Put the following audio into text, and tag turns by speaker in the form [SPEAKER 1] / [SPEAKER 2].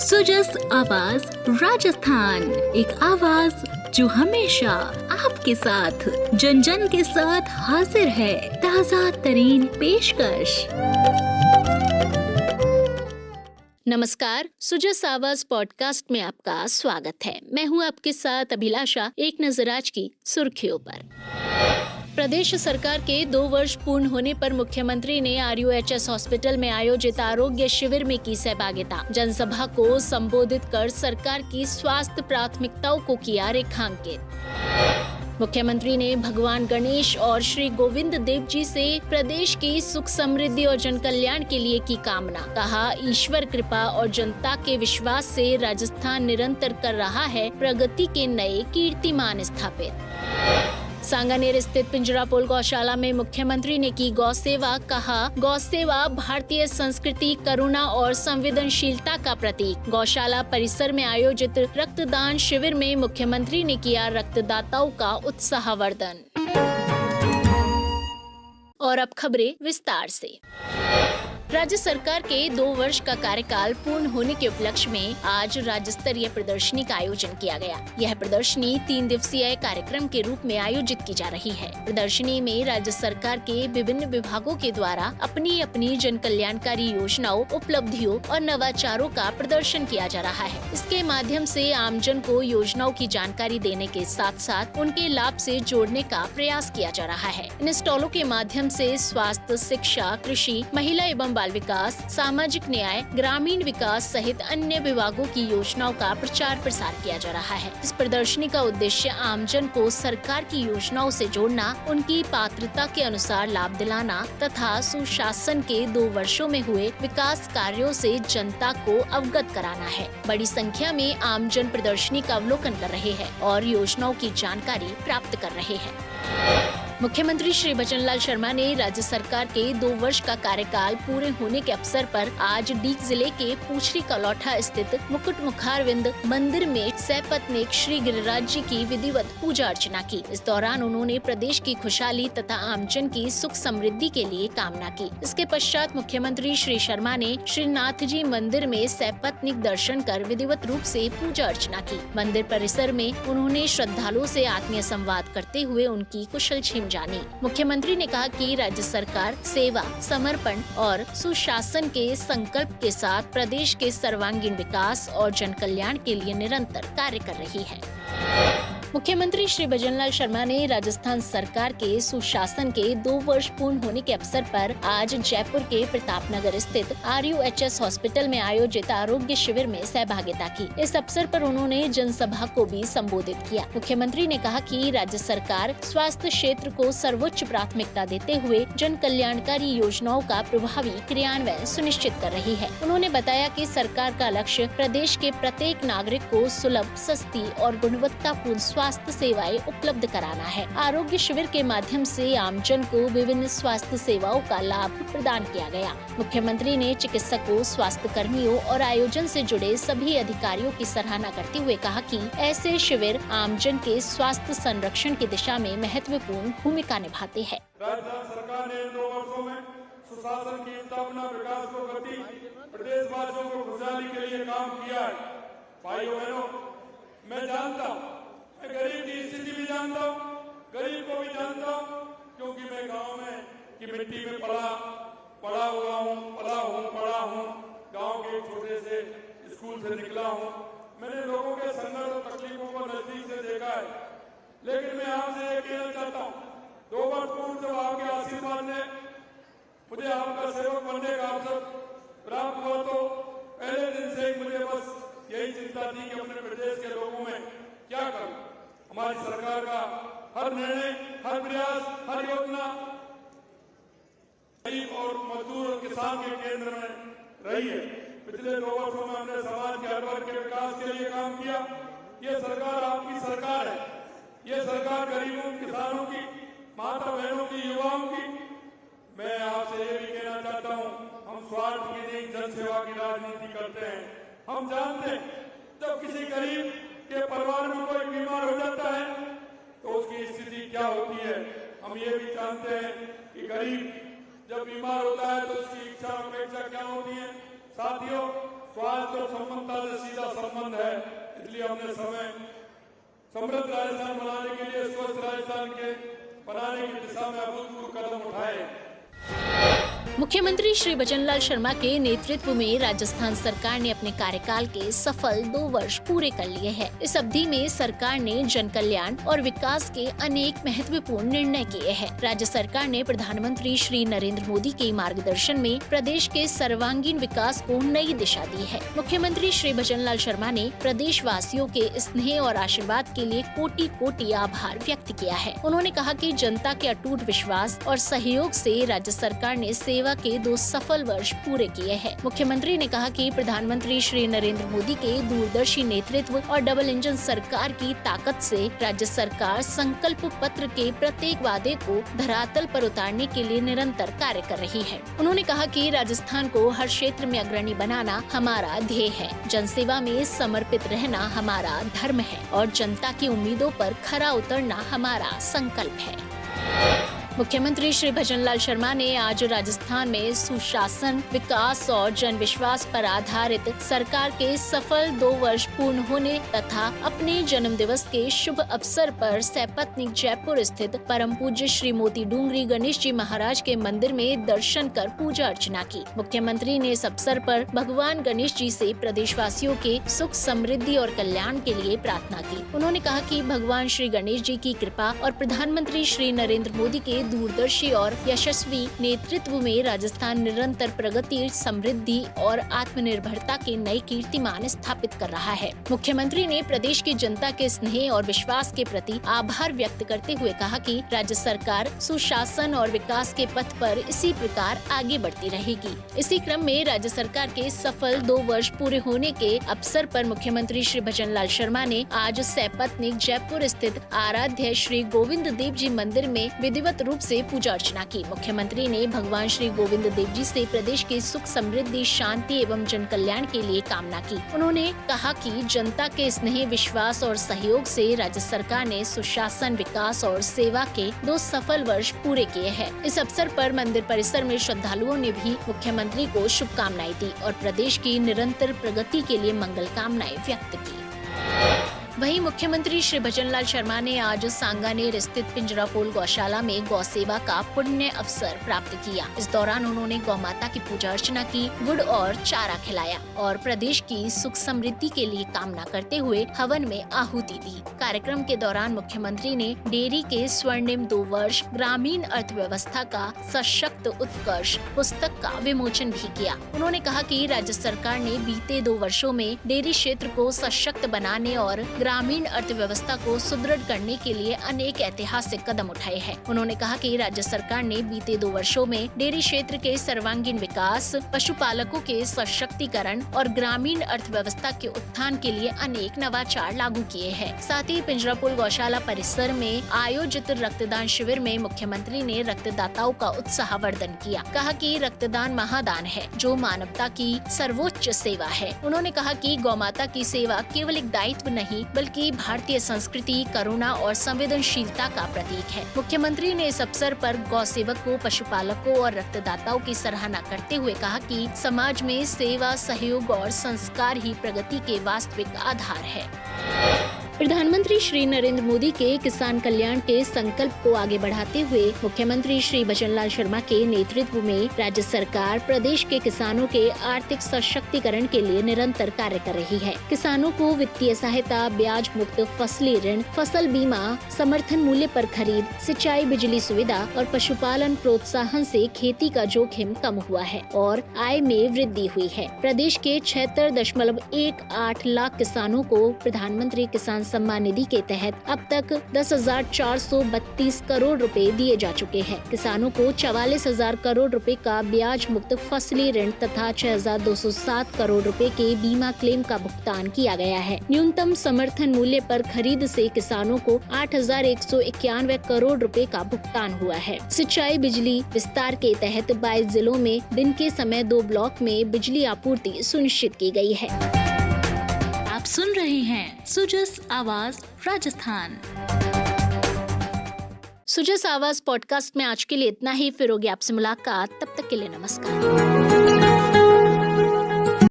[SPEAKER 1] सुजस आवाज राजस्थान, एक आवाज जो हमेशा आपके साथ, जन जन के साथ हाजिर है। ताजा तरीन पेशकश। नमस्कार, सुजस आवाज पॉडकास्ट में आपका स्वागत है। मैं हूं आपके साथ अभिलाषा। एक नजर आज की सुर्खियों पर। प्रदेश सरकार के 2 वर्ष पूर्ण होने पर मुख्यमंत्री ने RUHS हॉस्पिटल में आयोजित आरोग्य शिविर में की सहभागिता। जनसभा को संबोधित कर सरकार की स्वास्थ्य प्राथमिकताओं को किया रेखांकित। मुख्यमंत्री ने भगवान गणेश और श्री गोविंद देव जी से प्रदेश की सुख समृद्धि और जन कल्याण के लिए की कामना। कहा, ईश्वर कृपा और जनता के विश्वास से राजस्थान निरंतर कर रहा है प्रगति के नए कीर्तिमान स्थापित। सांगानेर स्थित पिंजरापोल गौशाला में मुख्यमंत्री ने की गौ सेवा। कहा, गौ सेवा भारतीय संस्कृति, करुणा और संवेदनशीलता का प्रतीक। गौशाला परिसर में आयोजित रक्तदान शिविर में मुख्यमंत्री ने किया रक्तदाताओं का उत्साहवर्धन। और अब खबरें विस्तार से। राज्य सरकार के 2 वर्ष का कार्यकाल पूर्ण होने के उपलक्ष्य में आज राज्य स्तरीय प्रदर्शनी का आयोजन किया गया। यह प्रदर्शनी 3 दिवसीय कार्यक्रम के रूप में आयोजित की जा रही है। प्रदर्शनी में राज्य सरकार के विभिन्न विभागों के द्वारा अपनी अपनी जन कल्याणकारी योजनाओं, उपलब्धियों और नवाचारों का प्रदर्शन किया जा रहा है। इसके माध्यम से आमजन को योजनाओं की जानकारी देने के साथ साथ उनके लाभ से जोड़ने का प्रयास किया जा रहा है। इन स्टॉलों के माध्यम से स्वास्थ्य, शिक्षा, कृषि, महिला एवं बाल विकास, सामाजिक न्याय, ग्रामीण विकास सहित अन्य विभागों की योजनाओं का प्रचार प्रसार किया जा रहा है। इस प्रदर्शनी का उद्देश्य आमजन को सरकार की योजनाओं से जोड़ना, उनकी पात्रता के अनुसार लाभ दिलाना तथा सुशासन के 2 वर्षों में हुए विकास कार्यों से जनता को अवगत कराना है। बड़ी संख्या में आमजन प्रदर्शनी का अवलोकन कर रहे हैं और योजनाओं की जानकारी प्राप्त कर रहे हैं। मुख्यमंत्री श्री बचनलाल शर्मा ने राज्य सरकार के 2 वर्ष का कार्यकाल पूरे होने के अवसर पर आज डीग जिले के पूछरी कलौठा स्थित मुकुट मुखारविंद मंदिर में सपत्नीक श्री गिरिराज जी की विधिवत पूजा अर्चना की। इस दौरान उन्होंने प्रदेश की खुशहाली तथा आमजन की सुख समृद्धि के लिए कामना की। इसके पश्चात मुख्यमंत्री श्री शर्मा ने श्रीनाथ जी मंदिर में सपत्नीक दर्शन कर विधिवत रूप से पूजा अर्चना की। मंदिर परिसर में उन्होंने श्रद्धालुओं से आत्मीय संवाद करते हुए उनकी कुशल क्षेम जानी। मुख्यमंत्री ने कहा कि राज्य सरकार सेवा, समर्पण और सुशासन के संकल्प के साथ प्रदेश के सर्वांगीण विकास और जन कल्याण के लिए निरंतर कार्य कर रही है। मुख्यमंत्री श्री बचनलाल शर्मा ने राजस्थान सरकार के सुशासन के 2 वर्ष पूर्ण होने के अवसर पर आज जयपुर के प्रतापनगर स्थित RUHS हॉस्पिटल में आयोजित आरोग्य शिविर में सहभागिता की। इस अवसर पर उन्होंने जनसभा को भी संबोधित किया। मुख्यमंत्री ने कहा कि राज्य सरकार स्वास्थ्य क्षेत्र को सर्वोच्च प्राथमिकता देते हुए जन कल्याणकारी योजनाओं का प्रभावी क्रियान्वयन सुनिश्चित कर रही है। उन्होंने बताया कि सरकार का लक्ष्य प्रदेश के प्रत्येक नागरिक को सुलभ, सस्ती और गुणवत्तापूर्ण स्वास्थ्य सेवाएं उपलब्ध कराना है। आरोग्य शिविर के माध्यम से आमजन को विभिन्न स्वास्थ्य सेवाओं का लाभ प्रदान किया गया। मुख्यमंत्री ने चिकित्सकों, स्वास्थ्य कर्मियों और आयोजन से जुड़े सभी अधिकारियों की सराहना करते हुए कहा कि ऐसे शिविर आमजन के स्वास्थ्य संरक्षण की दिशा में महत्वपूर्ण भूमिका निभाते हैं।
[SPEAKER 2] राजस्थान सरकार ने 2 वर्षों में सुशासन की स्थापना, विकास को गति, प्रदेशवासियों को खुशहाली के लिए काम किया है। भाइयों बहनों, मैं जानता हूँ, मैं गरीब की स्थिति भी जानता हूँ, गरीब को भी जानता हूँ, क्योंकि मैं गांव में की मिट्टी में पढ़ा हूँ, गांव के छोटे से स्कूल से निकला हूँ। मैंने लोगों के संघर्ष और तकलीफों को नजदीक से देखा है। लेकिन मैं आपसे ये कहना चाहता हूँ, 2 वर्ष पूर्व जब आपके आशीर्वाद ने मुझे आपका सेवक बनने का अवसर प्राप्त हुआ तो पहले दिन से ही मुझे बस यही चिंता थी कि अपने प्रदेश के लोगों में क्या करूं। हमारी सरकार का हर निर्णय, हर प्रयास, हर योजना गरीब और मजदूर और किसान के केंद्र में रही है। पिछले 2 वर्षों में हमने समाज के हर वर्ग के विकास के लिए काम किया। ये सरकार आपकी सरकार है। ये सरकार गरीबों, किसानों की, माता बहनों की, युवाओं की। मैं आपसे ये भी कहना चाहता हूँ, हम स्वार्थ की नहीं, जन सेवा की राजनीति करते हैं। हम जानते हैं जब किसी गरीब के परिवार में कोई बीमार हो जाता है तो उसकी स्थिति क्या होती है। हम ये भी जानते हैं कि गरीब जब बीमार होता है तो उसकी इच्छा अपेक्षा क्या होती है। साथियों, स्वास्थ्य और समानता से सीधा संबंध है। इसलिए हमने समृद्ध राजस्थान बनाने के लिए स्वस्थ राजस्थान के बनाने की दिशा में अभूतपूर्व कदम उठाए।
[SPEAKER 1] मुख्यमंत्री श्री भजनलाल शर्मा के नेतृत्व में राजस्थान सरकार ने अपने कार्यकाल के सफल 2 वर्ष पूरे कर लिए हैं। इस अवधि में सरकार ने जन कल्याण और विकास के अनेक महत्वपूर्ण निर्णय किए हैं। राज्य सरकार ने प्रधानमंत्री श्री नरेंद्र मोदी के मार्गदर्शन में प्रदेश के सर्वांगीण विकास को नई दिशा दी है। मुख्यमंत्री श्री भजनलाल शर्मा ने प्रदेश वासियों के स्नेह और आशीर्वाद के लिए कोटि कोटि आभार व्यक्त किया है। उन्होंने कहा कि जनता के अटूट विश्वास और सहयोग से राज्य सरकार ने सेवा के 2 सफल वर्ष पूरे किए हैं। मुख्यमंत्री ने कहा कि प्रधानमंत्री श्री नरेंद्र मोदी के दूरदर्शी नेतृत्व और डबल इंजन सरकार की ताकत से राज्य सरकार संकल्प पत्र के प्रत्येक वादे को धरातल पर उतारने के लिए निरंतर कार्य कर रही है। उन्होंने कहा कि राजस्थान को हर क्षेत्र में अग्रणी बनाना हमारा ध्येय है। जनसेवा में समर्पित रहना हमारा धर्म है और जनता की उम्मीदों पर खरा उतरना हमारा संकल्प है। मुख्यमंत्री श्री भजनलाल शर्मा ने आज राजस्थान में सुशासन, विकास और जन विश्वास पर आधारित सरकार के सफल 2 वर्ष पूर्ण होने तथा अपने जन्म दिवस के शुभ अवसर पर सैपतनिक जयपुर स्थित परम पूज्य श्री मोती डूंगरी गणेश जी महाराज के मंदिर में दर्शन कर पूजा अर्चना की। मुख्यमंत्री ने इस अवसर पर भगवान गणेश जी से प्रदेशवासियों के सुख, समृद्धि और कल्याण के लिए प्रार्थना की। उन्होंने कहा कि भगवान श्री गणेश जी की कृपा और प्रधानमंत्री श्री नरेंद्र मोदी के दूरदर्शी और यशस्वी नेतृत्व में राजस्थान निरंतर प्रगति, समृद्धि और आत्मनिर्भरता के नए कीर्तिमान स्थापित कर रहा है। मुख्यमंत्री ने प्रदेश की जनता के स्नेह और विश्वास के प्रति आभार व्यक्त करते हुए कहा कि राज्य सरकार सुशासन और विकास के पथ पर इसी प्रकार आगे बढ़ती रहेगी। इसी क्रम में राज्य सरकार के सफल 2 वर्ष पूरे होने के अवसर पर मुख्यमंत्री श्री भजनलाल शर्मा ने आज सैपतनिक जयपुर स्थित आराध्य श्री गोविंद देव जी मंदिर में विधिवत रूप से पूजा अर्चना की। मुख्यमंत्री ने भगवान श्री गोविंद देव जी से प्रदेश के सुख, समृद्धि, शांति एवं जन कल्याण के लिए कामना की। उन्होंने कहा कि जनता के स्नेह, विश्वास और सहयोग से राज्य सरकार ने सुशासन, विकास और सेवा के 2 सफल वर्ष पूरे किए हैं। इस अवसर पर मंदिर परिसर में श्रद्धालुओं ने भी मुख्यमंत्री को शुभकामनाएं दी और प्रदेश की निरंतर प्रगति के लिए मंगल कामनाएं व्यक्त की। वहीं मुख्यमंत्री श्री भजनलाल शर्मा ने आज सांगानेर स्थित पिंजरापोल गौशाला में गौ सेवा का पुण्य अवसर प्राप्त किया। इस दौरान उन्होंने गौ माता की पूजा अर्चना की, गुड़ और चारा खिलाया और प्रदेश की सुख समृद्धि के लिए कामना करते हुए हवन में आहुति दी। कार्यक्रम के दौरान मुख्यमंत्री ने डेयरी के स्वर्णिम 2 वर्ष ग्रामीण अर्थव्यवस्था का सशक्त उत्कर्ष पुस्तक का विमोचन भी किया। उन्होंने कहा कि राज्य सरकार ने बीते 2 वर्षों में डेयरी क्षेत्र को सशक्त बनाने और ग्रामीण अर्थव्यवस्था को सुदृढ़ करने के लिए अनेक ऐतिहासिक कदम उठाए हैं। उन्होंने कहा कि राज्य सरकार ने बीते 2 वर्षों में डेयरी क्षेत्र के सर्वांगीण विकास, पशुपालकों के सशक्तिकरण और ग्रामीण अर्थव्यवस्था के उत्थान के लिए अनेक नवाचार लागू किए हैं। साथ ही पिंजरापोल गौशाला परिसर में आयोजित रक्तदान शिविर में मुख्यमंत्री ने रक्तदाताओं का उत्साहवर्धन किया। कहा कि रक्तदान महादान है जो मानवता की सर्वोच्च सेवा है। उन्होंने कहा कि गौ माता की सेवा केवल एक दायित्व नहीं बल्कि भारतीय संस्कृति, करुणा और संवेदनशीलता का प्रतीक है। मुख्यमंत्री ने इस अवसर पर गौ सेवकों, पशुपालकों और रक्तदाताओं की सराहना करते हुए कहा कि समाज में सेवा, सहयोग और संस्कार ही प्रगति के वास्तविक आधार है। प्रधानमंत्री श्री नरेंद्र मोदी के किसान कल्याण के संकल्प को आगे बढ़ाते हुए मुख्यमंत्री श्री भजनलाल शर्मा के नेतृत्व में राज्य सरकार प्रदेश के किसानों के आर्थिक सशक्तिकरण के लिए निरंतर कार्य कर रही है। किसानों को वित्तीय सहायता, ब्याज मुक्त फसली ऋण, फसल बीमा, समर्थन मूल्य पर खरीद, सिंचाई, बिजली सुविधा और पशुपालन प्रोत्साहन से खेती का जोखिम कम हुआ है और आय में वृद्धि हुई है। प्रदेश के 76.18 लाख किसानों को प्रधानमंत्री किसान सम्मान निधि के तहत अब तक 10,432 करोड़ रुपए दिए जा चुके हैं। किसानों को 44,000 करोड़ रुपए का ब्याज मुक्त फसली ऋण तथा 6,207 करोड़ रुपए के बीमा क्लेम का भुगतान किया गया है। न्यूनतम समर्थन मूल्य पर खरीद से किसानों को 8,191 करोड़ रुपए का भुगतान हुआ है। सिंचाई बिजली विस्तार के तहत 22 जिलों में दिन के समय 2 ब्लॉक में बिजली आपूर्ति सुनिश्चित की गई है।
[SPEAKER 3] आप सुन रहे हैं सुजस आवाज राजस्थान।
[SPEAKER 1] सुजस आवाज पॉडकास्ट में आज के लिए इतना ही। फिर होगी आपसे मुलाकात, तब तक के लिए नमस्कार।